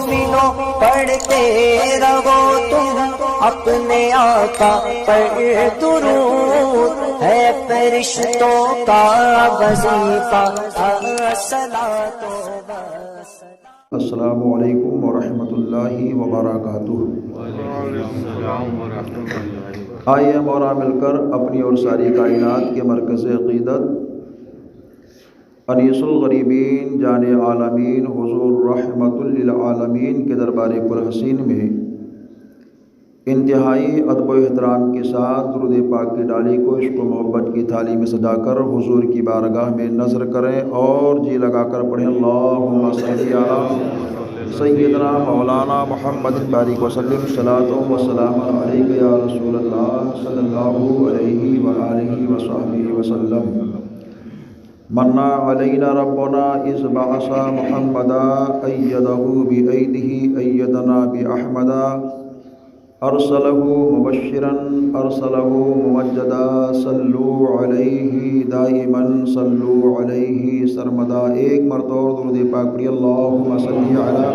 مومنوں پڑھتے رہو تم اپنے آقا پر درود، ہے فرشتوں کا وظیفہ الصلاۃ والسلام۔ السلام علیکم ورحمۃ اللہ وبرکاتہ۔ آئیے مورا مل کر اپنی اور ساری کائنات کے مرکز عقیدت انیس الغریبین جان عالمین حضور رحمت للعالمین کے دربار پر حسین میں انتہائی ادب و احترام کے ساتھ درود پاک کی ڈالی کو عشق و محبت کی تھالی میں سجا کر حضور کی بارگاہ میں نظر کریں اور جی لگا کر پڑھیں اللہم صلی علی سیدنا مولانا محمد بارک وسلم صلاۃ و سلام علیک یا رسول اللہ صلی اللہ علیہ وآلہ وصحبہ وسلم۔ منا علینا ربنا اذ بعث محمدا ایدہ بایدہ ایدنا باحمدا ارسلہ مبشرا ارسلہ ممجدا صلو علیہ دائما صلو علیہ سرمدا۔ ایک مرتبہ درود پاک پڑھی اللہم صلی علی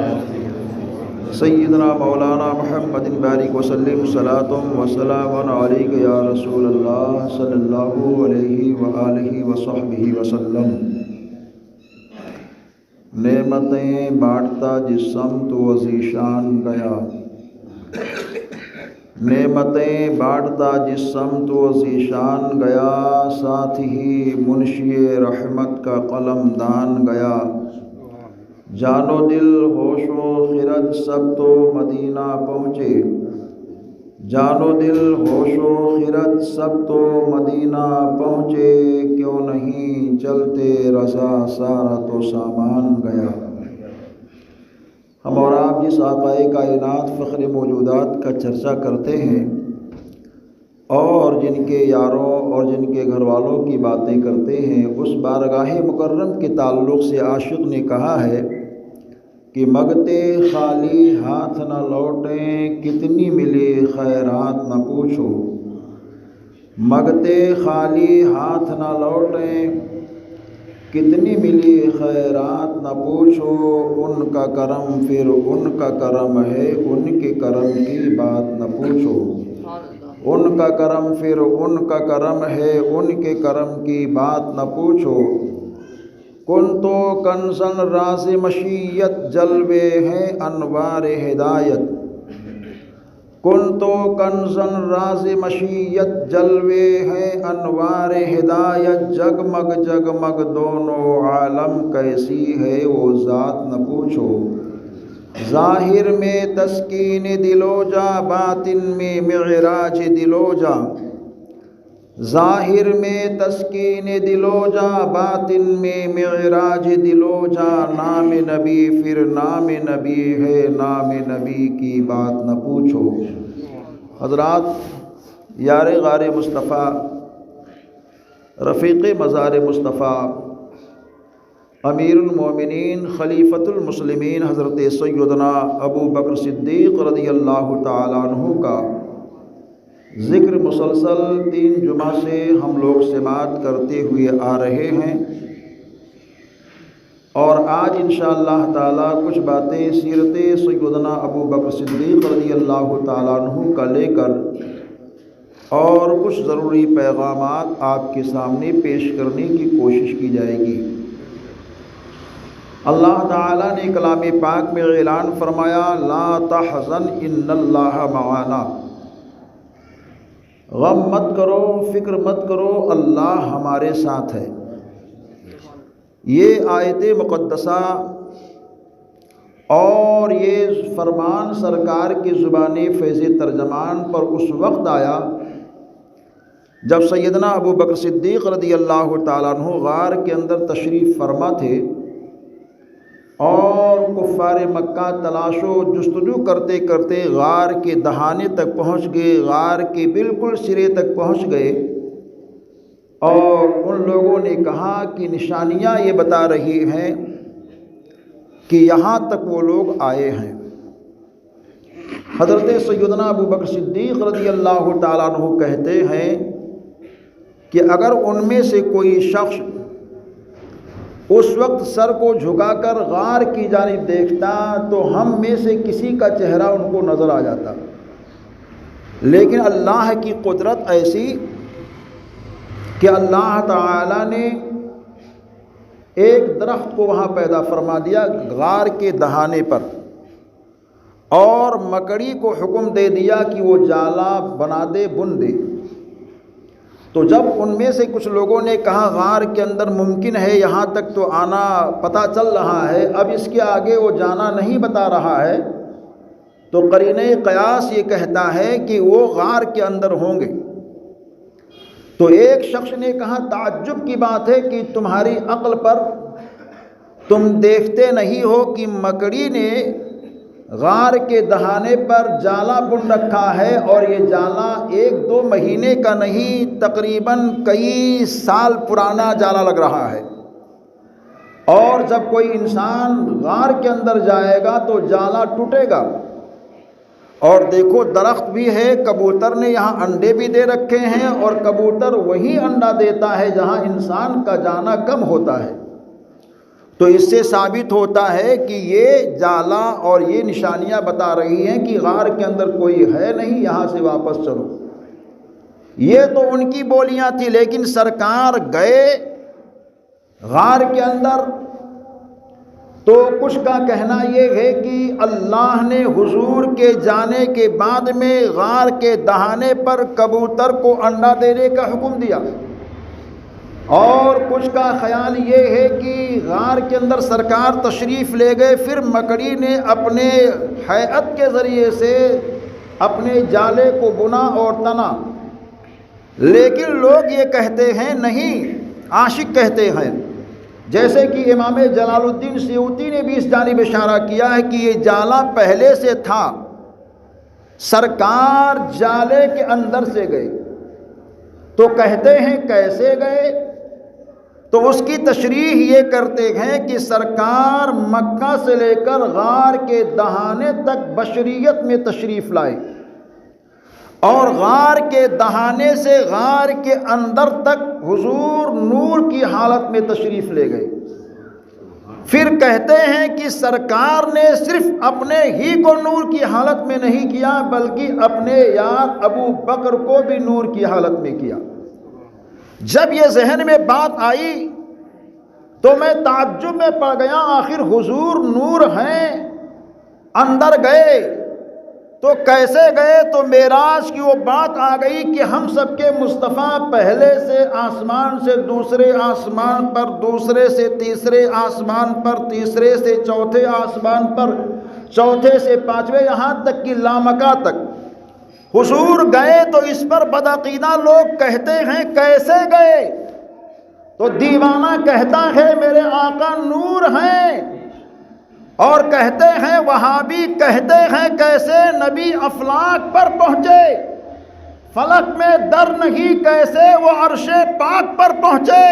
سیدنا مولانا محمد بارک وسلم صلاۃ و سلام علیک یا رسول اللہ صلی اللہ علیہ وآلہ وصحبہ وسلم۔ نعمتیں بانٹتا جس سمت و ذیشان گیا، نعمتیں بانٹتا جس سمت و ذیشان گیا، ساتھ ہی منشی رحمت کا قلم دان گیا۔ جان و دل ہوش و خرد سب تو مدینہ پہنچے، جان و دل ہوش و خرد سب تو مدینہ پہنچے، کیوں نہیں چلتے رضا سارا تو سامان گیا۔ ہم اور آپ جس آقا کائنات فخر موجودات کا چرچا کرتے ہیں اور جن کے یاروں اور جن کے گھر والوں کی باتیں کرتے ہیں، اس بارگاہ مکرم کے تعلق سے عاشق نے کہا ہے کہ مگتے خالی ہاتھ نہ لوٹیں، کتنی ملی خیرات نہ پوچھو۔ مگتے خالی ہاتھ نہ لوٹیں، کتنی ملی خیرات نہ پوچھو، ان کا کرم پھر ان کا کرم ہے، ان کے کرم کی بات نہ پوچھو۔ ان کا کرم پھر ان کا کرم ہے، ان کے کرم کی بات نہ پوچھو۔ کن تو کنزن راز مشیت جلوے ہیں انوار ہدایت، کن تو کنزن راز مشیت جلوے ہیں انوار ہدایت، جگمگ جگمگ دونوں عالم کیسی ہے وہ ذات نہ پوچھو۔ ظاہر میں تسکین دل و جا، باطن میں معراج دل و جا، ظاہر میں تسکین دل و جا، باطن میں معراج دل و جا، نام نبی پھر نام نبی ہے، نام نبی کی بات نہ پوچھو۔ حضرات، یار غار مصطفیٰ، رفیق مزار مصطفیٰ، امیر المومنین خلیفۃ المسلمین حضرت سیدنا ابو بکر صدیق رضی اللہ تعالیٰ عنہ کا ذکر مسلسل 3 جمعہ سے ہم لوگ سماعت کرتے ہوئے آ رہے ہیں، اور آج انشاءاللہ تعالیٰ کچھ باتیں سیرت سیدنا ابو بکر صدیق رضی اللہ تعالیٰ عنہ کا لے کر اور کچھ ضروری پیغامات آپ کے سامنے پیش کرنے کی کوشش کی جائے گی۔ اللہ تعالیٰ نے کلام پاک میں اعلان فرمایا، لا تحزن ان اللہ معانا، غم مت کرو، فکر مت کرو، اللہ ہمارے ساتھ ہے۔ یہ آیت مقدسہ اور یہ فرمان سرکار کی زبان فیض ترجمان پر اس وقت آیا جب سیدنا ابو بکر صدیق رضی اللہ تعالیٰ عنہ غار کے اندر تشریف فرما تھے، اور کفار مکہ تلاش و جستجو کرتے کرتے غار کے دہانے تک پہنچ گئے، غار کے بالکل سرے تک پہنچ گئے، اور ان لوگوں نے کہا کہ نشانیاں یہ بتا رہی ہیں کہ یہاں تک وہ لوگ آئے ہیں۔ حضرت سیدنا ابو بکر صدیق رضی اللہ تعالیٰ عنہ کہتے ہیں کہ اگر ان میں سے کوئی شخص اس وقت سر کو جھکا کر غار کی جانب دیکھتا تو ہم میں سے کسی کا چہرہ ان کو نظر آ جاتا، لیکن اللہ کی قدرت ایسی کہ اللہ تعالی نے ایک درخت کو وہاں پیدا فرما دیا غار کے دہانے پر، اور مکڑی کو حکم دے دیا کہ وہ جالا بنا دے، بن دے۔ تو جب ان میں سے کچھ لوگوں نے کہا غار کے اندر ممکن ہے، یہاں تک تو آنا پتہ چل رہا ہے، اب اس کے آگے وہ جانا نہیں بتا رہا ہے، تو قرینہ قیاس یہ کہتا ہے کہ وہ غار کے اندر ہوں گے۔ تو ایک شخص نے کہا تعجب کی بات ہے کہ تمہاری عقل پر تم دیکھتے نہیں ہو کہ مکڑی نے غار کے دہانے پر جالا بن رکھا ہے، اور یہ جالا 1-2 مہینے کا نہیں، تقریباً کئی سال پرانا جالا لگ رہا ہے، اور جب کوئی انسان غار کے اندر جائے گا تو جالا ٹوٹے گا۔ اور دیکھو درخت بھی ہے، کبوتر نے یہاں انڈے بھی دے رکھے ہیں، اور کبوتر وہی انڈا دیتا ہے جہاں انسان کا جانا کم ہوتا ہے۔ تو اس سے ثابت ہوتا ہے کہ یہ جالا اور یہ نشانیاں بتا رہی ہیں کہ غار کے اندر کوئی ہے نہیں، یہاں سے واپس چلو۔ یہ تو ان کی بولیاں تھی، لیکن سرکار گئے غار کے اندر تو کچھ کا کہنا یہ ہے کہ اللہ نے حضور کے جانے کے بعد میں غار کے دہانے پر کبوتر کو انڈا دینے کا حکم دیا، اور کچھ کا خیال یہ ہے کہ غار کے اندر سرکار تشریف لے گئے، پھر مکڑی نے اپنے ہیئت کے ذریعے سے اپنے جالے کو بنا اور تنا۔ لیکن لوگ یہ کہتے ہیں نہیں، عاشق کہتے ہیں، جیسے کہ امام جلال الدین سیوطی نے بھی اس جانب اشارہ کیا ہے کہ یہ جالا پہلے سے تھا، سرکار جالے کے اندر سے گئے۔ تو کہتے ہیں کیسے گئے؟ تو اس کی تشریح یہ کرتے ہیں کہ سرکار مکہ سے لے کر غار کے دہانے تک بشریت میں تشریف لائے، اور غار کے دہانے سے غار کے اندر تک حضور نور کی حالت میں تشریف لے گئے۔ پھر کہتے ہیں کہ سرکار نے صرف اپنے ہی کو نور کی حالت میں نہیں کیا، بلکہ اپنے یار ابو بکر کو بھی نور کی حالت میں کیا۔ جب یہ ذہن میں بات آئی تو میں تعجب میں پڑ گیا، آخر حضور نور ہیں، اندر گئے تو کیسے گئے؟ تو معراج کی وہ بات آ گئی کہ ہم سب کے مصطفیٰ پہلے سے آسمان سے دوسرے آسمان پر، دوسرے سے تیسرے آسمان پر، تیسرے سے چوتھے آسمان پر، چوتھے سے پانچویں، یہاں تک کہ لامکہ تک حضور گئے۔ تو اس پر بدعقیدہ لوگ کہتے ہیں کیسے گئے؟ تو دیوانہ کہتا ہے میرے آقا نور ہیں، اور کہتے ہیں وہابی کہتے ہیں کیسے نبی افلاک پر پہنچے، فلک میں در نہیں کیسے وہ عرش پاک پر پہنچے۔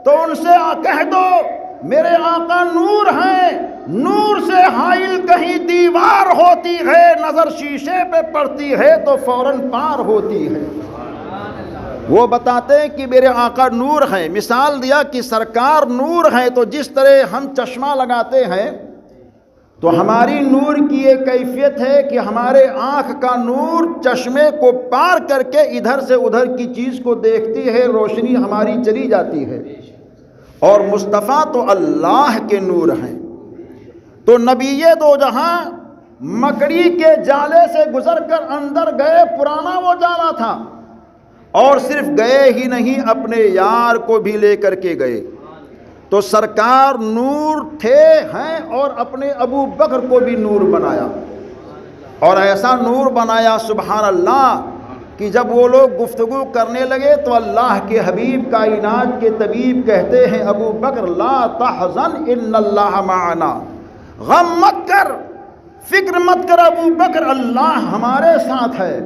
تو ان سے کہہ دو میرے آقا نور ہیں، نور سے حائل کہیں دیوار ہوتی ہے، نظر شیشے پہ پڑتی ہے تو فوراً پار ہوتی ہے۔ وہ بتاتے ہیں کہ میرے آقا نور ہیں، مثال دیا کہ سرکار نور ہیں، تو جس طرح ہم چشمہ لگاتے ہیں تو ہماری نور کی یہ کیفیت ہے کہ ہمارے آنکھ کا نور چشمے کو پار کر کے ادھر سے ادھر کی چیز کو دیکھتی ہے، روشنی ہماری چلی جاتی ہے، اور مصطفیٰ تو اللہ کے نور ہیں۔ تو نبی دو جہاں مکڑی کے جالے سے گزر کر اندر گئے، پرانا وہ جالا تھا، اور صرف گئے ہی نہیں اپنے یار کو بھی لے کر کے گئے۔ تو سرکار نور تھے ہیں، اور اپنے ابو بکر کو بھی نور بنایا، اور ایسا نور بنایا سبحان اللہ کہ جب وہ لوگ گفتگو کرنے لگے تو اللہ کے حبیب کائنات کے طبیب کہتے ہیں ابو بکر لا تحزن ان اللہ معنا، غم مت کر، فکر مت کر ابو بکر، اللہ ہمارے ساتھ ہے۔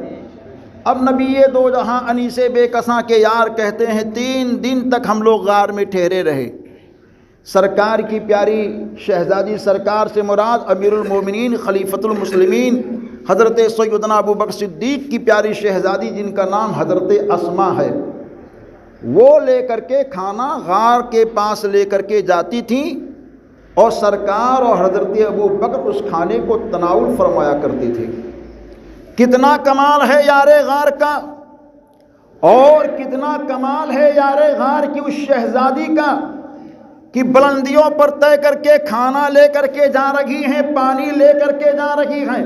اب نبی دو جہاں انیس بے کساں کے یار کہتے ہیں 3 دن تک ہم لوگ غار میں ٹھہرے رہے۔ سرکار کی پیاری شہزادی، سرکار سے مراد امیر المومنین خلیفۃ المسلمین حضرت سیدنا ابو بکر صدیق کی پیاری شہزادی جن کا نام حضرت اسما ہے، وہ لے کر کے کھانا غار کے پاس لے کر کے جاتی تھیں اور سرکار اور حضرت ابو بکر اس کھانے کو تناول فرمایا کرتے تھے۔ کتنا کمال ہے یار غار کا، اور کتنا کمال ہے یار غار کی اس شہزادی کا کہ بلندیوں پر طے کر کے کھانا لے کر کے جا رہی ہیں، پانی لے کر کے جا رہی ہیں،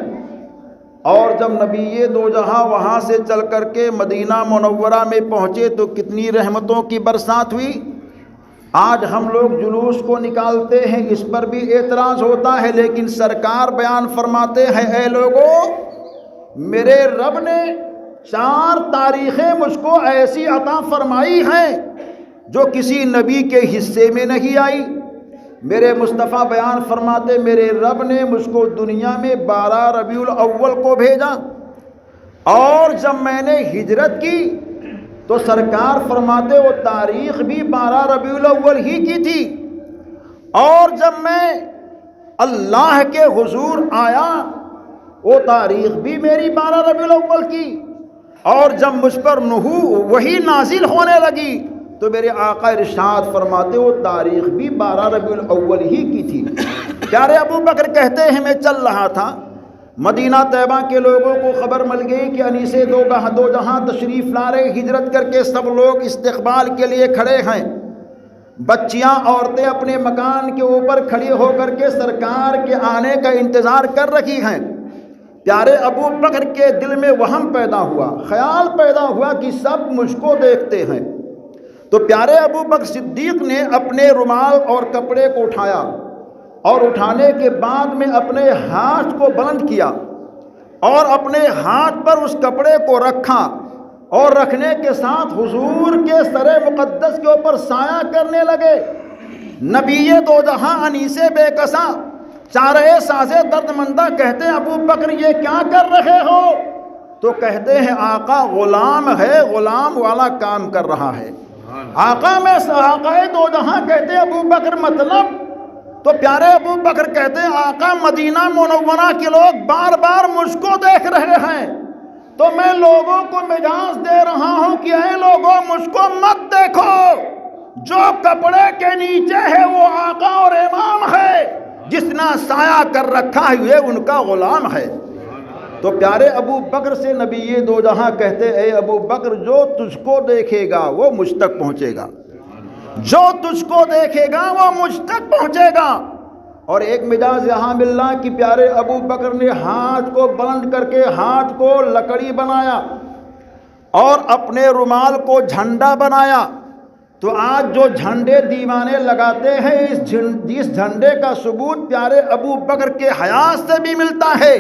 اور جب نبی دو جہاں وہاں سے چل کر کے مدینہ منورہ میں پہنچے تو کتنی رحمتوں کی برسات ہوئی۔ آج ہم لوگ جلوس کو نکالتے ہیں، اس پر بھی اعتراض ہوتا ہے، لیکن سرکار بیان فرماتے ہیں اے لوگوں، میرے رب نے 4 تاریخیں مجھ کو ایسی عطا فرمائی ہیں جو کسی نبی کے حصے میں نہیں آئی۔ میرے مصطفیٰ بیان فرماتے میرے رب نے مجھ کو دنیا میں 12 ربیع الاول کو بھیجا، اور جب میں نے ہجرت کی تو سرکار فرماتے وہ تاریخ بھی 12 ربیع الاول ہی کی تھی، اور جب میں اللہ کے حضور آیا وہ تاریخ بھی میری 12 ربیع الاول کی، اور جب مجھ پر وہی نازل ہونے لگی تو میرے آقا ارشاد فرماتے وہ تاریخ بھی 12 ربیع الاول ہی کی تھی۔ پیارے ابو بکر کہتے ہیں میں چل رہا تھا، مدینہ طیبہ کے لوگوں کو خبر مل گئی کہ انیس دو جہاں تشریف لا رہے، ہجرت کر کے سب لوگ استقبال کے لیے کھڑے ہیں، بچیاں عورتیں اپنے مکان کے اوپر کھڑی ہو کر کے سرکار کے آنے کا انتظار کر رہی ہیں۔ پیارے ابو بکر کے دل میں وہم پیدا ہوا، خیال پیدا ہوا کہ سب مجھ کو دیکھتے ہیں، تو پیارے ابو بکر صدیق نے اپنے رومال اور کپڑے کو اٹھایا، اور اٹھانے کے بعد میں اپنے ہاتھ کو بلند کیا اور اپنے ہاتھ پر اس کپڑے کو رکھا، اور رکھنے کے ساتھ حضور کے سر مقدس کے اوپر سایہ کرنے لگے۔ نبی دو جہاں انیس بے کساں چارے سازے درد مندہ کہتے ہیں ابو بکر یہ کیا کر رہے ہو؟ تو کہتے ہیں آقا غلام ہے، غلام والا کام کر رہا ہے۔ آقا میں آقا دو جہاں کہتے ہیں ابو بکر مطلب؟ تو پیارے ابو بکر کہتے ہیں آقا مدینہ منورہ کے لوگ بار بار مجھ کو دیکھ رہے ہیں، تو میں لوگوں کو مجاز دے رہا ہوں کہ اے لوگوں مجھ کو مت دیکھو، جو کپڑے کے نیچے ہے وہ آقا اور امام ہے، جس نے سایہ کر رکھا ہے یہ ان کا غلام ہے۔ تو پیارے ابو بکر سے نبی دو جہاں کہتے اے ابو بکر جو تجھ کو دیکھے گا وہ مجھ تک پہنچے گا، جو تجھ کو دیکھے گا وہ مجھ تک پہنچے گا۔ اور ایک مجاز یہاں مل رہا کہ پیارے ابو بکر نے ہاتھ کو بلند کر کے ہاتھ کو لکڑی بنایا اور اپنے رومال کو جھنڈا بنایا۔ تو آج جو جھنڈے دیوانے لگاتے ہیں اس جھنڈے کا ثبوت پیارے ابو بکر کے حیات سے بھی ملتا ہے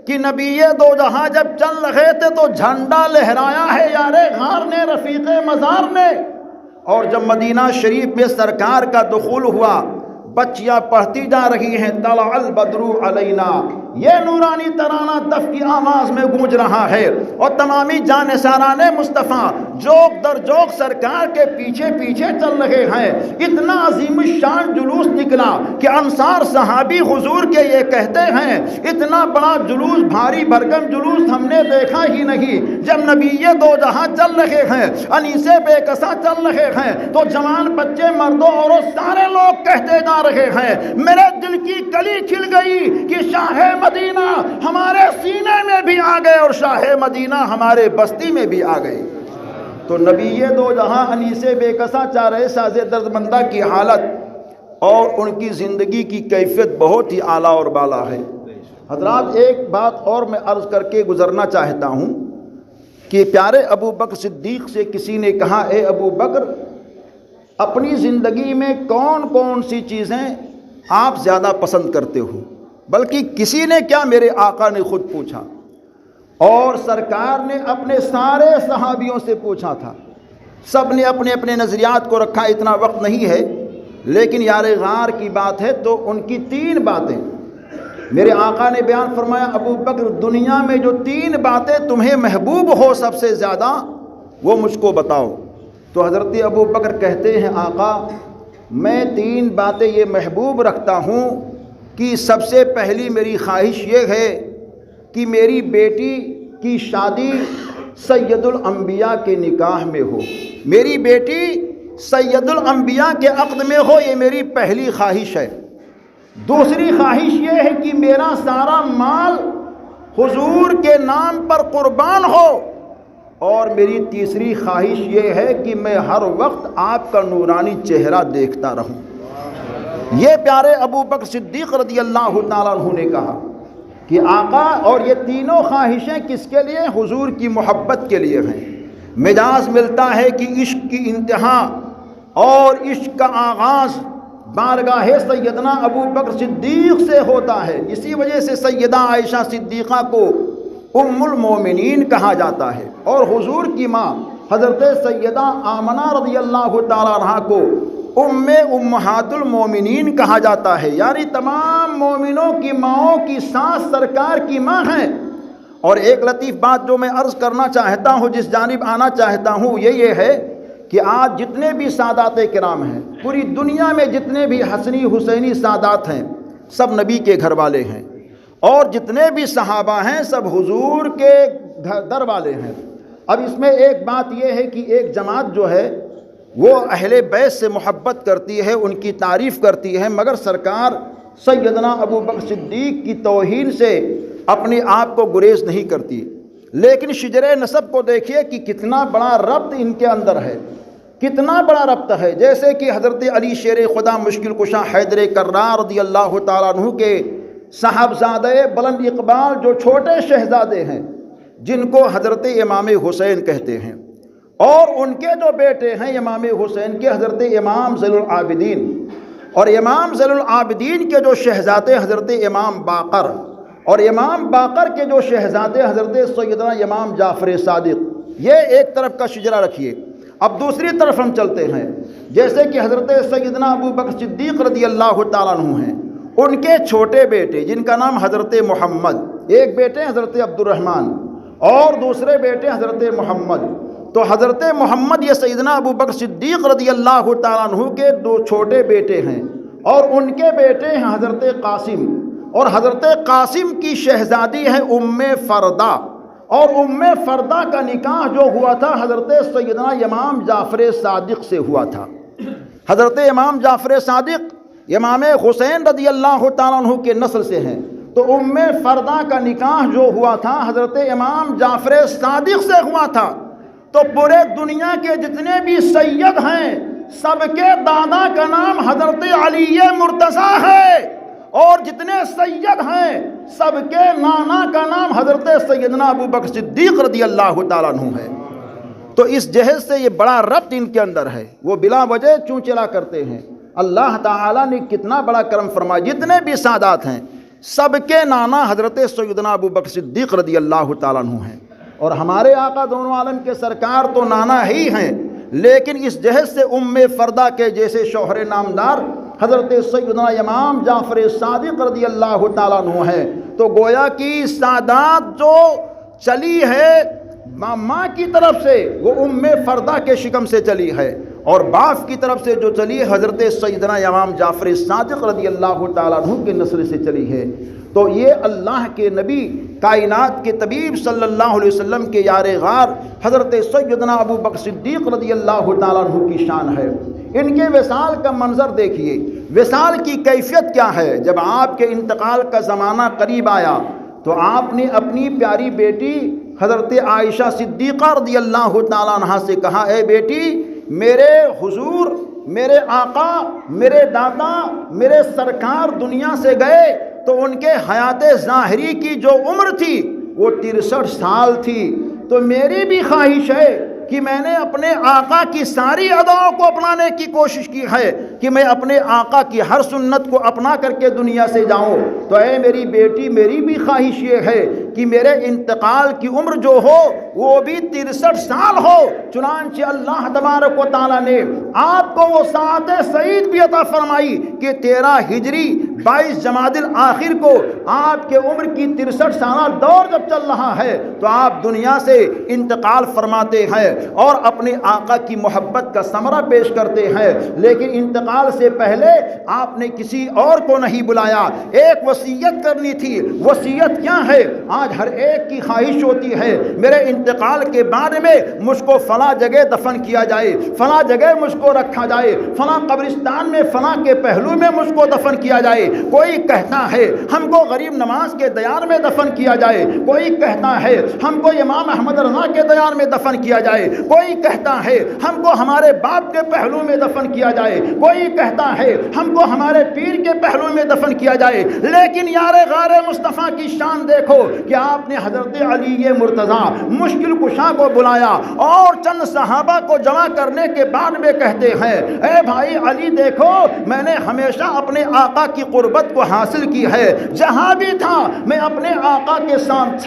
کہ نبی دو جہاں جب چل رہے تھے تو جھنڈا لہرایا ہے یار غار نے، رفیق مزار نے، اور جب مدینہ شریف میں سرکار کا دخول ہوا بچیاں پڑھتی جا رہی ہیں طلع البدر علینا، یہ نورانی ترانہ دف کی آواز میں گونج رہا ہے، اور تمامی جانثاران مصطفیٰ جوک در جوک سرکار کے پیچھے پیچھے چل رہے ہیں۔ اتنا عظیم الشان جلوس نکلا کہ انصار صحابی حضور کے یہ کہتے ہیں اتنا بڑا جلوس، بھاری بھرکم جلوس ہم نے دیکھا ہی نہیں۔ جب نبی دو جہاں چل رہے ہیں، انیس بے کساں چل رہے ہیں، تو جوان بچے مردوں عورت سارے لوگ کہتے جا رہے ہیں، میرے دل کی کلی کھل گئی کہ شاہ مدینہ ہمارے سینے میں بھی آ گئے اور شاہ مدینہ ہمارے بستی میں بھی آ گئے۔ تو نبی دو جہاں انیس بے کساں چارے ساز درد مندہ کی حالت اور ان کی زندگی کی کیفیت بہت ہی اعلیٰ اور بالا ہے۔ حضرات ایک بات اور میں عرض کر کے گزرنا چاہتا ہوں کہ پیارے ابو بکر صدیق سے کسی نے کہا اے ابو بکر اپنی زندگی میں کون کون سی چیزیں آپ زیادہ پسند کرتے ہو؟ بلکہ کسی نے کیا، میرے آقا نے خود پوچھا، اور سرکار نے اپنے سارے صحابیوں سے پوچھا تھا، سب نے اپنے اپنے نظریات کو رکھا، اتنا وقت نہیں ہے، لیکن یار غار کی بات ہے تو ان کی 3 باتیں میرے آقا نے بیان فرمایا ابو بکر دنیا میں جو 3 باتیں تمہیں محبوب ہو سب سے زیادہ وہ مجھ کو بتاؤ۔ تو حضرت ابو بکر کہتے ہیں آقا میں 3 باتیں یہ محبوب رکھتا ہوں کہ سب سے پہلی میری خواہش یہ ہے کہ میری بیٹی کی شادی سید الانبیاء کے نکاح میں ہو، میری بیٹی سید الانبیاء کے عقد میں ہو، یہ میری پہلی خواہش ہے۔ دوسری خواہش یہ ہے کہ میرا سارا مال حضور کے نام پر قربان ہو، اور میری تیسری خواہش یہ ہے کہ میں ہر وقت آپ کا نورانی چہرہ دیکھتا رہوں۔ یہ پیارے ابو بکر صدیق رضی اللہ تعالیٰ عنہ نے کہا کہ آقا، اور یہ تینوں خواہشیں کس کے لیے؟ حضور کی محبت کے لیے ہیں۔ مجاز ملتا ہے کہ عشق کی انتہا اور عشق کا آغاز بارگاہ سیدنا ابو بکر صدیق سے ہوتا ہے، اسی وجہ سے سیدہ عائشہ صدیقہ کو ام المومنین کہا جاتا ہے، اور حضور کی ماں حضرت سیدہ آمنہ رضی اللہ تعالیٰ عنہا کو امہات المومنین کہا جاتا ہے، یعنی تمام مومنوں کی ماؤں کی سانس سرکار کی ماں ہیں۔ اور ایک لطیف بات جو میں عرض کرنا چاہتا ہوں، جس جانب آنا چاہتا ہوں، یہ ہے کہ آج جتنے بھی سادات کرام ہیں، پوری دنیا میں جتنے بھی حسنی حسینی سادات ہیں، سب نبی کے گھر والے ہیں، اور جتنے بھی صحابہ ہیں سب حضور کے در والے ہیں۔ اب اس میں ایک بات یہ ہے کہ ایک جماعت جو ہے وہ اہل بیت سے محبت کرتی ہے، ان کی تعریف کرتی ہے، مگر سرکار سیدنا ابو بکر صدیق کی توہین سے اپنے آپ کو گریز نہیں کرتی۔ لیکن شجر نسب کو دیکھیے کہ کتنا بڑا ربط ان کے اندر ہے، کتنا بڑا ربط ہے۔ جیسے کہ حضرت علی شیر خدا مشکل کشا حیدر کرار رضی اللہ تعالیٰ عنہ کے صاحبزادہ بلند اقبال جو چھوٹے شہزادے ہیں، جن کو حضرت امام حسین کہتے ہیں، اور ان کے جو بیٹے ہیں امام حسین کے، حضرت امام زین العابدین، اور امام زین العابدین کے جو شہزادے حضرت امام باقر، اور امام باقر کے جو شہزادے حضرت سیدنا امام جعفر صادق۔ یہ ایک طرف کا شجرہ رکھیے۔ اب دوسری طرف ہم چلتے ہیں، جیسے کہ حضرت سیدنا ابو بکر صدیق رضی اللہ تعالیٰ عنہ ہیں، ان کے چھوٹے بیٹے جن کا نام حضرت محمد، ایک بیٹے حضرت عبد الرحمن اور دوسرے بیٹے حضرت محمد۔ تو حضرت محمد یہ سیدنا ابو بکر صدیق رضی اللہ تعالیٰ عنہ کے دو چھوٹے بیٹے ہیں، اور ان کے بیٹے ہیں حضرت قاسم، اور حضرت قاسم کی شہزادی ہے ام فردہ، اور ام فردہ کا نکاح جو ہوا تھا حضرت سیدنا امام جعفر صادق سے ہوا تھا۔ حضرت امام جعفر صادق امام حسین رضی اللہ تعالیٰ عنہ کے نسل سے ہیں، تو ام فردہ کا نکاح جو ہوا تھا حضرت امام جعفر صادق سے ہوا تھا۔ تو پورے دنیا کے جتنے بھی سید ہیں سب کے دادا کا نام حضرت علی مرتضیٰ ہے، اور جتنے سید ہیں سب کے نانا کا نام حضرت سیدنا ابو بکر صدیق رضی اللہ تعالیٰ عنہ ہے۔ تو اس جہز سے یہ بڑا ربط ان کے اندر ہے، وہ بلا وجہ چوں چلا کرتے ہیں۔ اللہ تعالیٰ نے کتنا بڑا کرم فرمایا، جتنے بھی سادات ہیں سب کے نانا حضرت سیدنا ابو بکر صدیق رضی اللہ تعالیٰ عنہ ہیں، اور ہمارے آقا دونوں عالم کے سرکار تو نانا ہی ہیں، لیکن اس جہز سے ام فردہ کے جیسے شوہر نامدار حضرت سیدنا امام جعفر صادق رضی اللہ تعالیٰ عنہ ہے۔ تو گویا کی سادات جو چلی ہے ماں کی طرف سے وہ ام فردہ کے شکم سے چلی ہے، اور باپ کی طرف سے جو چلی ہے حضرت سیدنا امام جعفر صادق رضی اللہ تعالیٰ عنہ کے نسل سے چلی ہے۔ تو یہ اللہ کے نبی کائنات کے طبیب صلی اللہ علیہ وسلم کے یار غار حضرت سیدنا ابو بکر صدیق رضی اللہ تعالیٰ عنہ کی شان ہے۔ ان کے وصال کا منظر دیکھیے، وصال کی کیفیت کیا ہے۔ جب آپ کے انتقال کا زمانہ قریب آیا تو آپ نے اپنی پیاری بیٹی حضرت عائشہ صدیقہ رضی اللہ تعالیٰ عنہ سے کہا، اے بیٹی، میرے حضور، میرے آقا، میرے دادا، میرے سرکار دنیا سے گئے تو ان کے حیات ظاہری کی جو عمر تھی وہ 63 سال تھی، تو میری بھی خواہش ہے کہ میں نے اپنے آقا کی ساری اداؤں کو اپنانے کی کوشش کی ہے کہ میں اپنے آقا کی ہر سنت کو اپنا کر کے دنیا سے جاؤں۔ تو اے میری بیٹی، میری بھی خواہش یہ ہے کہ میرے انتقال کی عمر جو ہو وہ بھی 63 سال ہو۔ چنانچہ اللہ تبارک و تعالیٰ نے آپ کو وہ ساعت سعید بھی عطا فرمائی کہ 13 ہجری 22 جمادی الآخر کو آپ کے عمر کی 63 سالہ دور جب چل رہا ہے تو آپ دنیا سے انتقال فرماتے ہیں اور اپنے آقا کی محبت کا ثمرہ پیش کرتے ہیں، لیکن انتقال سے پہلے آپ نے کسی اور کو نہیں بلایا، ایک وصیت کرنی تھی۔ وصیت کیا ہے؟ آج ہر ایک کی خواہش ہوتی ہے میرے انتقال کے بعد میں مجھ کو فلاں جگہ دفن کیا جائے، فلاں جگہ مجھ کو رکھا جائے، فلاں قبرستان میں فلاں کے پہلو میں مجھ کو دفن کیا جائے۔ کوئی کہتا ہے ہم کو غریب نواز کے دیار میں دفن کیا جائے، کوئی کہتا ہے ہم کو امام احمد رضا کے دیار میں دفن کیا جائے، کوئی کہتا ہے ہم کو ہمارے باپ کے پہلو میں دفن کیا جائے، کوئی کہتا ہے ہم کو ہمارے پیر کے پہلو میں دفن کیا جائے۔ لیکن یار غار مصطفیٰ کی شان دیکھو کہ آپ نے حضرت علی مرتضیٰ مشکل کشا کو بلایا اور چند صحابہ کو جمع کرنے کے بعد میں کہتے ہیں اے بھائی علی دیکھو، میں نے ہمیشہ اپنے آقا کی قربت کو حاصل کی ہے، جہاں بھی تھا میں اپنے آقا کے ساتھ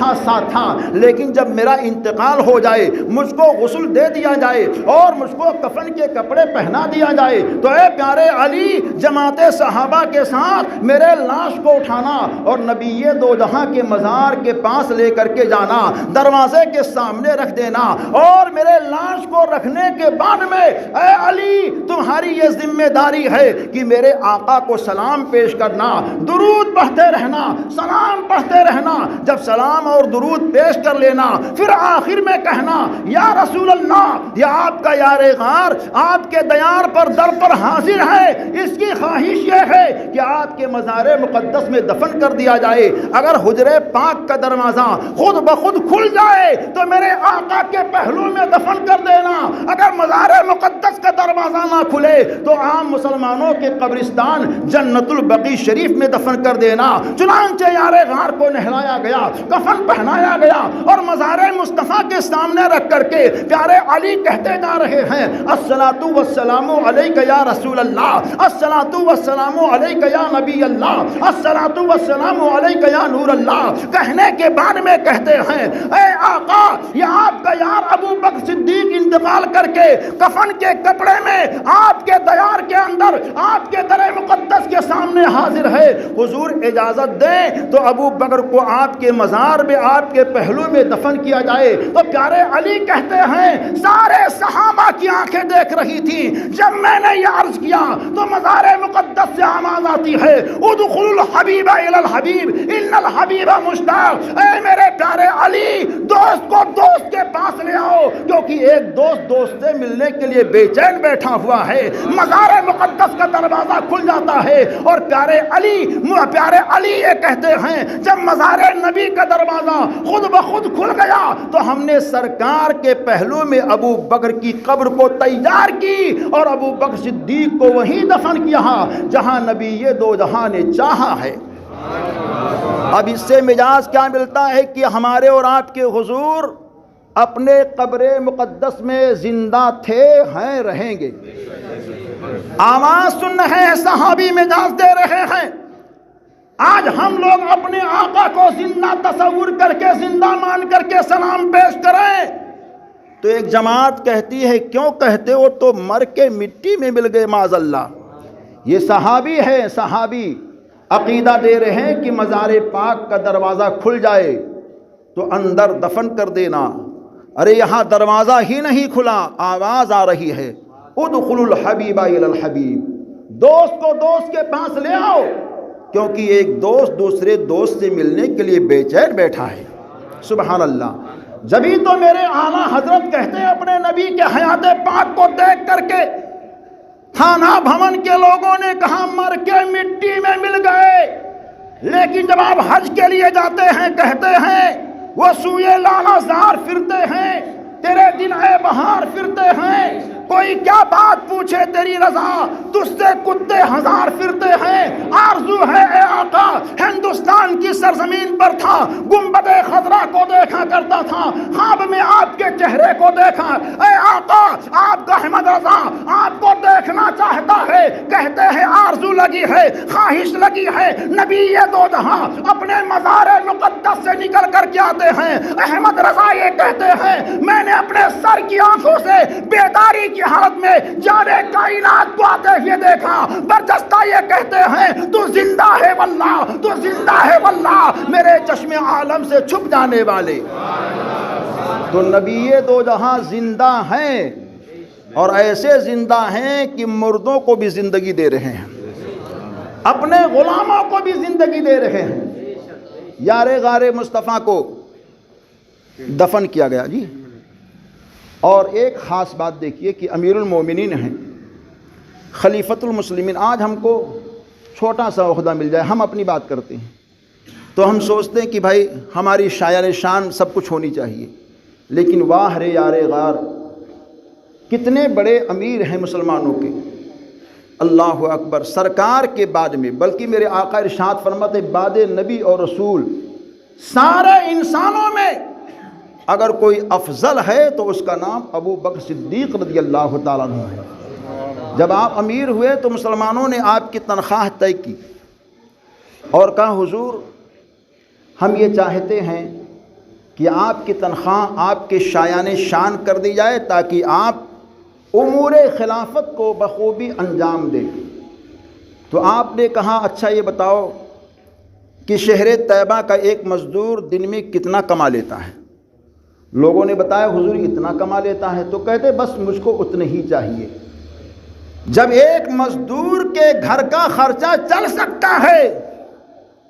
تھا، لیکن جب میرا انتقال ہو جائے، مجھ کو غسل دے دیا جائے اور مجھ کو کفن کے کپڑے پہنا دیا جائے تو اے پیارے علی جماعت صحابہ کے ساتھ میرے لاش کو اٹھانا اور نبی دو جہاں کے مزار کے پاس لے کر کے جانا، دروازے کے سامنے رکھ دینا اور میرے لاش کو رکھنے کے بعد میں اے علی تمہاری یہ ذمہ داری ہے کہ میرے آقا کو سلام پیش کرنا، درود پڑھتے رہنا، سلام پڑھتے رہنا، جب سلام اور درود پیش کر لینا پھر آخر میں کہنا یا رسول اللہ، یا آپ کا یار غار آپ کے دیار پر در پر حاضر ہے، اس کی خواہش یہ ہے کہ آپ کے مزار مقدس میں دفن کر دیا جائے۔ اگر حجرے پاک کا دروازہ خود بخود کھل جائے تو میرے آقا کے پہلو میں دفن کر دینا، اگر مزار مقدس کا دروازہ نہ کھلے تو عام مسلمانوں کے قبرستان جنت البقیع شریف میں دفن کر دینا۔ چنانچہ یار غار کو نہلایا گیا، کفن پہنایا گیا اور مزار مصطفیٰ کے سامنے رکھ کر کے پیارے علی کہتے جا رہے ہیں الصلاۃ والسلام علیک یا رسول اللہ، الصلاۃ والسلام علیک یا نبی اللہ، الصلاۃ والسلام علیک یا نور اللہ۔ کہنے کے بعد میں کہتے ہیں اے آقا، یہ آپ کا یار ابو بکر صدیق انتقال کر کے کفن کے کپڑے میں آپ کے دیار کے اندر آپ کے در مقدس کے سامنے حاضر ہے، حضور اجازت دیں تو ابو بکر کو آپ کے مزار میں آپ کے پہلو میں دفن کیا جائے۔ تو پیارے علی کہتے ہیں سارے صحابہ کی آنکھیں دیکھ رہی تھی، جب میں نے یہ عرض کیا تو مزار مقدس سے آواز آتی ہے ادخلوا الحبیب الی الحبیب ان الحبیب مشتاق۔ اے میرے پیارے علی، دوست کو دوست کے پاس لے آؤ، کیونکہ ایک دوست دوست سے ملنے کے لیے بے چین بیٹھا ہوا ہے۔ مزار مقدس کا دروازہ کھل جاتا ہے اور پیارے علی یہ کہتے ہیں جب مزار نبی کا دروازہ خود بخود کھل گیا تو ہم نے سرکار کے پہلو میں ابو بکر کی قبر کو تیار کی اور ابو بکر صدیق کو وہیں دفن کیا جہاں نبی دو جہاں نے چاہا ہے۔ اب اس سے مجاز کیا ملتا ہے کہ ہمارے اور آپ کے حضور اپنے قبر مقدس میں زندہ تھے، ہیں، رہیں گے۔ آواز سن رہے ہیں، صحابی مجاز دے رہے ہیں۔ آج ہم لوگ اپنے آقا کو زندہ تصور کر کے، زندہ مان کر کے سلام پیش کریں تو ایک جماعت کہتی ہے کیوں کہتے ہو، تو مر کے مٹی میں مل گئے معاذ اللہ۔ یہ صحابی ہے، صحابی عقیدہ دے رہے ہیں کہ مزار پاک کا دروازہ کھل جائے تو اندر دفن کر دینا۔ ارے یہاں دروازہ ہی نہیں کھلا، آواز آ رہی ہے ادخلوا الحبیب الی الحبیب، دوست کو دوست کے پاس لے آؤ، کیونکہ ایک دوست دوسرے دوست سے ملنے کے لیے بے چین بیٹھا ہے۔ سبحان اللہ۔ جبھی تو میرے اعلیٰ حضرت کہتے ہیں اپنے نبی کے حیات پاک کو دیکھ کر کے تھانہ بھون کے لوگوں نے کہا مر کے مٹی میں مل گئے، لیکن جب آپ حج کے لیے جاتے ہیں کہتے ہیں وہ سوئے لالا زار پھرتے ہیں، تیرے دن اے بہار پھرتے ہیں، کوئی کیا بات پوچھے تیری رضا، تجھ سے کتے ہزار پھرتے ہیں۔ آرزو ہے اے آقا، ہندوستان کی سرزمین پر تھا، گنبد خضرا کو دیکھا کرتا تھا، خواب میں آپ کے چہرے کو دیکھا، اے آقا آپ کا احمد رضا آپ کو دیکھنا چاہتا ہے، کہتے ہیں آرزو لگی ہے، خواہش لگی ہے، نبی دو جہاں اپنے مزار مقدس سے نکل کر کے آتے ہیں، احمد رضا یہ کہتے ہیں میں نے اپنے سر کی آنکھوں سے بیداری کی حالت میں جانے کائنات کو آتے ہوئے دیکھا۔ برجستہ یہ کہتے ہیں تو زندہ ہے واللہ، تو زندہ ہے واللہ، میرے چشم عالم سے چھپ جانے والے۔ تو نبی دو جہاں زندہ ہیں، اور ایسے زندہ ہیں کہ مردوں کو بھی زندگی دے رہے ہیں، اپنے غلاموں کو بھی زندگی دے رہے ہیں۔ یار غار مصطفیٰ کو دفن کیا گیا جی، اور ایک خاص بات دیکھیے کہ امیر المومنین ہیں، خلیفۃ المسلمین۔ آج ہم کو چھوٹا سا عہدہ مل جائے، ہم اپنی بات کرتے ہیں تو ہم سوچتے ہیں کہ بھائی ہماری شایان شان سب کچھ ہونی چاہیے، لیکن واہ رے یار غار، کتنے بڑے امیر ہیں مسلمانوں کے، اللہ اکبر۔ سرکار کے بعد میں، بلکہ میرے آقا ارشاد فرماتے بعد نبی اور رسول سارے انسانوں میں اگر کوئی افضل ہے تو اس کا نام ابو بکر صدیق رضی اللہ تعالیٰ عنہ ہے۔ جب آپ امیر ہوئے تو مسلمانوں نے آپ کی تنخواہ طے کی اور کہا حضور ہم یہ چاہتے ہیں کہ آپ کی تنخواہ آپ کے شایان شان کر دی جائے تاکہ آپ امور خلافت کو بخوبی انجام دیں۔ تو آپ نے کہا اچھا یہ بتاؤ کہ شہر طیبہ کا ایک مزدور دن میں کتنا کما لیتا ہے؟ لوگوں نے بتایا حضور اتنا کما لیتا ہے، تو کہتے بس مجھ کو اتنے ہی چاہیے۔ جب ایک مزدور کے گھر کا خرچہ چل سکتا ہے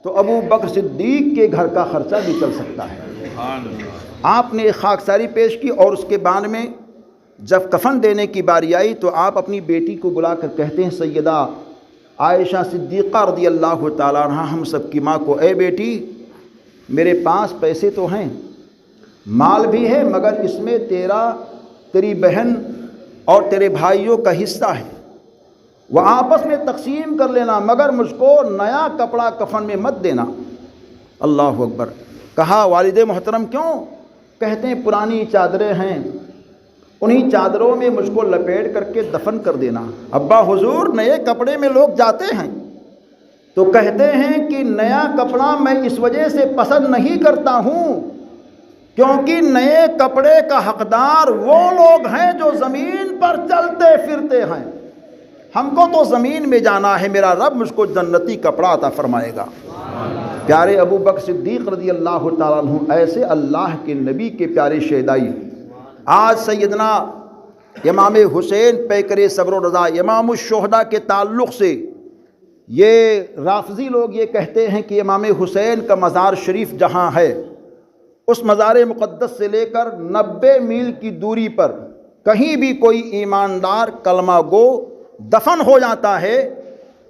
تو ابو بکر صدیق کے گھر کا خرچہ بھی چل سکتا ہے۔ آپ نے ایک خاکساری پیش کی، اور اس کے بعد میں جب کفن دینے کی باری آئی تو آپ اپنی بیٹی کو بلا کر کہتے ہیں سیدہ عائشہ صدیقہ رضی اللہ تعالیٰ عنہ ہم سب کی ماں کو، اے بیٹی میرے پاس پیسے تو ہیں، مال بھی ہے، مگر اس میں تیری بہن اور تیرے بھائیوں کا حصہ ہے، وہ آپس میں تقسیم کر لینا، مگر مجھ کو نیا کپڑا کفن میں مت دینا۔ اللہ اکبر۔ کہا والد محترم کیوں؟ کہتے ہیں پرانی چادریں ہیں، انہی چادروں میں مجھ کو لپیٹ کر کے دفن کر دینا۔ ابا حضور نئے کپڑے میں لوگ جاتے ہیں، تو کہتے ہیں کہ نیا کپڑا میں اس وجہ سے پسند نہیں کرتا ہوں کیونکہ نئے کپڑے کا حقدار وہ لوگ ہیں جو زمین پر چلتے پھرتے ہیں، ہم کو تو زمین میں جانا ہے، میرا رب مجھ کو جنتی کپڑا عطا فرمائے گا۔ پیارے ابو بکر صدیق رضی اللہ تعالیٰ عنہ ایسے اللہ کے نبی کے پیارے شہدائی۔ آج سیدنا امام حسین پیکر صبر و رضا امام الشہداء کے تعلق سے یہ رافضی لوگ یہ کہتے ہیں کہ امام حسین کا مزار شریف جہاں ہے اس مزار مقدس سے لے کر 90 میل کی دوری پر کہیں بھی کوئی ایماندار کلمہ گو دفن ہو جاتا ہے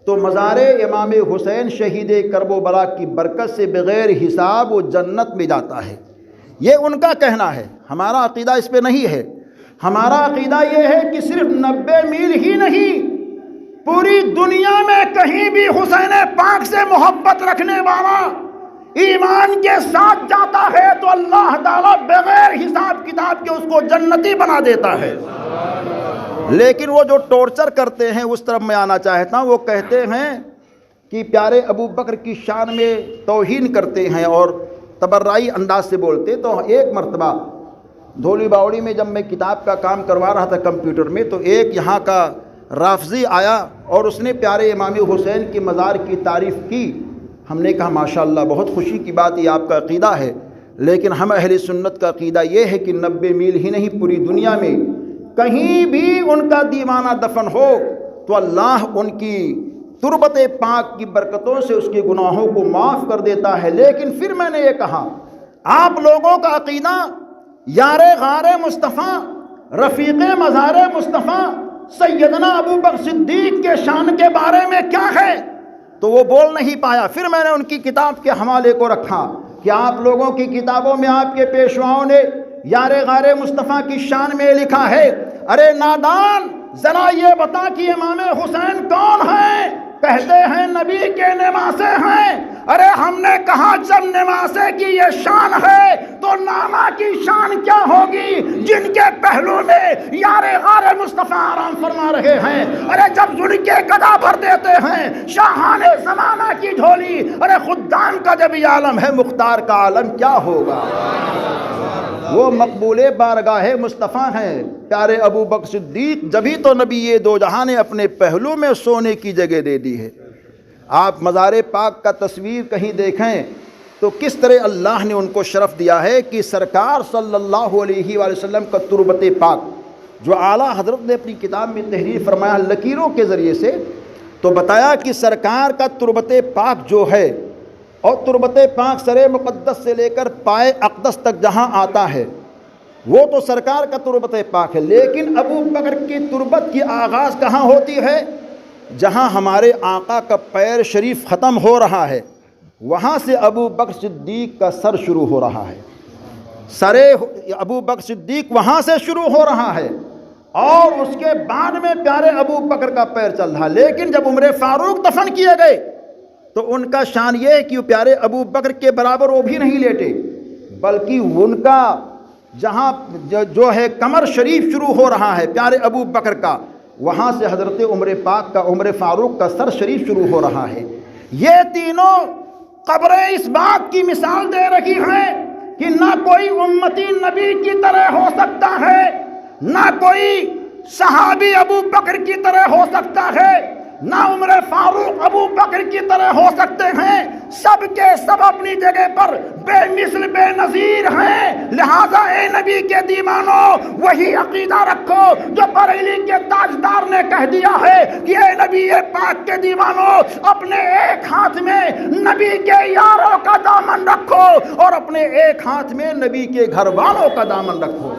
تو مزار امام حسین شہید کرب و بلا کی برکت سے بغیر حساب وہ جنت میں جاتا ہے۔ یہ ان کا کہنا ہے، ہمارا عقیدہ اس پہ نہیں ہے۔ ہمارا عقیدہ یہ ہے کہ صرف 90 میل ہی نہیں، پوری دنیا میں کہیں بھی حسین پاک سے محبت رکھنے والا ایمان کے ساتھ جاتا ہے تو اللہ تعالیٰ بغیر حساب کتاب کے اس کو جنتی بنا دیتا ہے۔ لیکن وہ جو ٹورچر کرتے ہیں اس طرف میں آنا چاہتا ہوں، وہ کہتے ہیں کہ پیارے ابو بکر کی شان میں توہین کرتے ہیں اور تبرعی انداز سے بولتے۔ تو ایک مرتبہ دھولی باوڑی میں جب میں کتاب کا کام کروا رہا تھا کمپیوٹر میں، تو ایک یہاں کا رافضی آیا اور اس نے پیارے امام حسین کے مزار کی تعریف کی۔ ہم نے کہا ماشاءاللہ بہت خوشی کی بات، یہ آپ کا عقیدہ ہے، لیکن ہم اہل سنت کا عقیدہ یہ ہے کہ 90 میل ہی نہیں پوری دنیا میں کہیں بھی ان کا دیوانہ دفن ہو تو اللہ ان کی تربت پاک کی برکتوں سے اس کے گناہوں کو معاف کر دیتا ہے۔ لیکن پھر میں نے یہ کہا آپ لوگوں کا عقیدہ یار غار مصطفیٰ، رفیق مزار مصطفیٰ سیدنا ابو بکر صدیق کے شان کے بارے میں کیا ہے؟ تو وہ بول نہیں پایا۔ پھر میں نے ان کی کتاب کے حوالے کو رکھا کہ آپ لوگوں کی کتابوں میں آپ کے پیشواؤں نے یار غار مصطفیٰ کی شان میں لکھا ہے۔ ارے نادان، ذرا یہ بتا کہ امام حسین کون ہیں؟ کہتے ہیں نبی کے نواسے ہیں۔ ارے ہم نے کہا جب نواسے کی یہ شان ہے تو نانا کی شان کیا ہوگی جن کے پہلو میں یار غار مصطفیٰ آرام فرما رہے ہیں. ارے جب ذل کے گدا بھر دیتے ہیں شاہان زمانہ کی جھولی, ارے خدام کا جب یہ عالم ہے مختار کا عالم کیا ہوگا. وہ مقبول بارگاہ مصطفیٰ ہیں پیارے ابو بکر صدیق, جبھی تو نبی دو جہاں نے اپنے پہلو میں سونے کی جگہ دے دی ہے. آپ مزار پاک کا تصویر کہیں دیکھیں تو کس طرح اللہ نے ان کو شرف دیا ہے کہ سرکار صلی اللہ علیہ وآلہ وسلم کا تربت پاک جو اعلیٰ حضرت نے اپنی کتاب میں تحریر فرمایا لکیروں کے ذریعے سے, تو بتایا کہ سرکار کا تربت پاک جو ہے, اور تربت پاک سر مقدس سے لے کر پائے اقدس تک جہاں آتا ہے وہ تو سرکار کا تربت پاک ہے, لیکن ابو بکر کی تربت کی آغاز کہاں ہوتی ہے؟ جہاں ہمارے آقا کا پیر شریف ختم ہو رہا ہے وہاں سے ابو بکر صدیق کا سر شروع ہو رہا ہے. سر ابو بکر صدیق وہاں سے شروع ہو رہا ہے اور اس کے بعد میں پیارے ابو بکر کا پیر چل رہا. لیکن جب عمر فاروق دفن کیے گئے تو ان کا شان یہ ہے کہ پیارے ابو بکر کے برابر وہ بھی نہیں لیٹے, بلکہ ان کا جہاں جو ہے کمر شریف شروع ہو رہا ہے پیارے ابو بکر کا, وہاں سے حضرت عمر پاک کا عمر فاروق کا سر شریف شروع ہو رہا ہے. یہ تینوں قبریں اس بات کی مثال دے رہی ہیں کہ نہ کوئی امتی نبی کی طرح ہو سکتا ہے, نہ کوئی صحابی ابو بکر کی طرح ہو سکتا ہے, نہ عمر فاروق ابو بکر کی طرح ہو سکتے ہیں. سب کے سب اپنی جگہ پر بے مثل بے نظیر ہیں. لہذا اے نبی کے دیوانوں وہی عقیدہ رکھو جو بریلی کے تاجدار نے کہہ دیا ہے کہ اے نبی پاک کے دیوانوں اپنے ایک ہاتھ میں نبی کے یاروں کا دامن رکھو اور اپنے ایک ہاتھ میں نبی کے گھر والوں کا دامن رکھو.